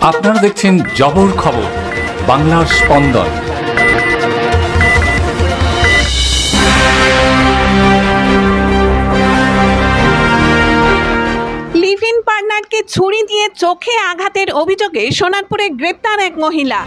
আপনারা দেখছেন জবর খবর, বাংলার স্পন্দন। লিভ ইন পার্টনারকে ছুরি দিয়ে চোখে আঘাতের অভিযোগে সোনারপুরে গ্রেপ্তার এক মহিলা।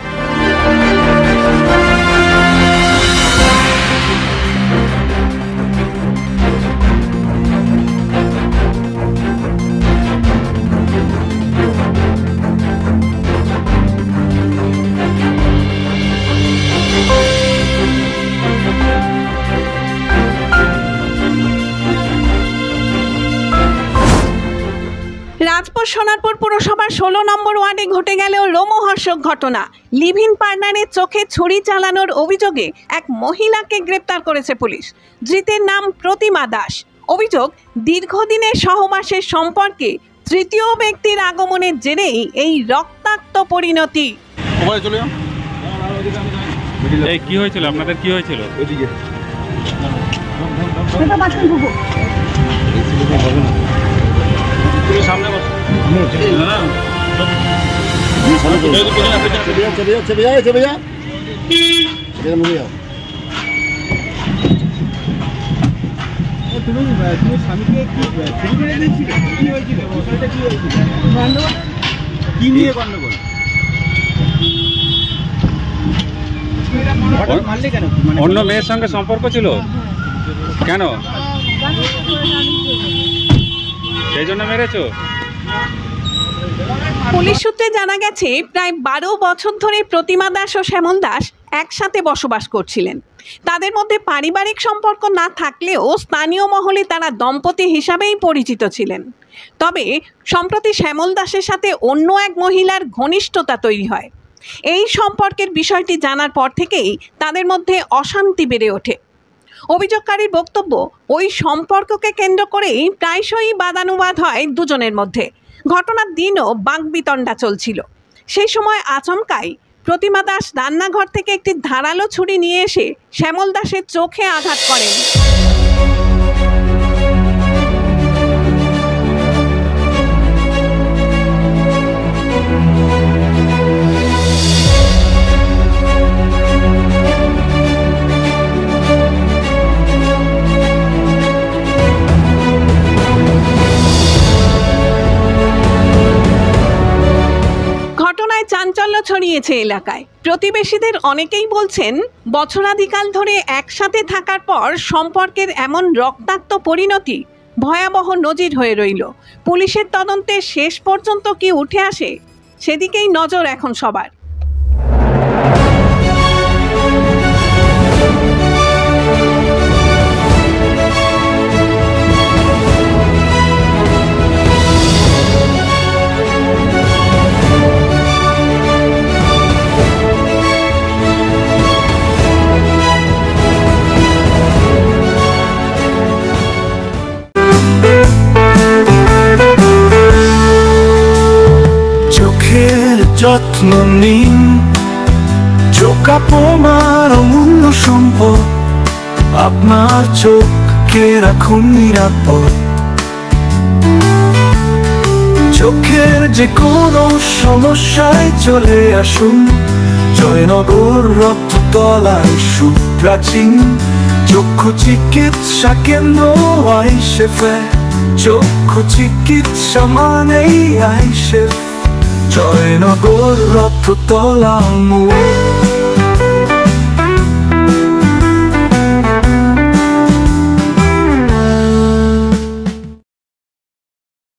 রাজপুর সোনারপুর পুরসভার 16 নম্বর ওয়ার্ডে ঘটে গেল রোমহর্ষক ঘটনা। লিভ ইন পার্টনারের চোখে ছুরি চালানোর অভিযোগে এক মহিলাকে গ্রেপ্তার করেছে পুলিশ। ধৃতের নাম প্রতিমা দাস। অভিযোগ, দীর্ঘদিনের সহবাসের সম্পর্কে তৃতীয় ব্যক্তির আগমনের জেরেই এই রক্তাক্ত পরিণতি। কি হয়েছিল আপনাদের? কি হয়েছিল? সামনে অন্য মেয়ের সঙ্গে সম্পর্ক ছিল কেন? সেই জন্য মেরেছো? পুলিশ সূত্রে জানা গেছে, প্রায় 12 বছর ধরে প্রতিমা দাস ও শ্যামল দাস একসাথে বসবাস করছিলেন। তাদের মধ্যে পারিবারিক সম্পর্ক না থাকলেও স্থানীয় মহলে তারা দম্পতি হিসাবেই পরিচিত ছিলেন। তবে সম্প্রতি শ্যামল দাসের সাথে অন্য এক মহিলার ঘনিষ্ঠতা তৈরি হয়। এই সম্পর্কের বিষয়টি জানার পর থেকেই তাদের মধ্যে অশান্তি বেড়ে ওঠে। অভিযোগকারীর বক্তব্য, ওই সম্পর্ককে কেন্দ্র করেই প্রায়শই বাদানুবাদ হয় দুজনের মধ্যে। ঘটনার দিনও বাকবিতণ্ডা চলছিল। সেই সময় আচমকাই প্রতিমা দাস রান্নাঘর থেকে একটি ধারালো ছুরি নিয়ে এসে শ্যামল দাসের চোখে আঘাত করেন। চাঞ্চল্য ছড়িয়েছে এলাকায়। প্রতিবেশীদের অনেকেই বলছেন, বছরাধিকাল ধরে একসাথে থাকার পর সম্পর্কের এমন রক্তাক্ত পরিণতি ভয়াবহ নজির হয়ে রইল। পুলিশের তদন্তে শেষ পর্যন্ত কি উঠে আসে, সেদিকেই নজর এখন সবার। যত্ন নিন, চোখ আপনার অমূল্য সম্পদ, আপনার চোখকে রাখুন নিরাপদ। চোখের যে কোনো সমস্যায় চলে আসুন জয়নগর রক্ততলায় সুপ্রাচীন চক্ষু চিকিৎসা কেন্দ্র আইসেফে। চক্ষু চিকিৎসা মানেই আইসেফ, জয়নগর রক্ততলা মোড়।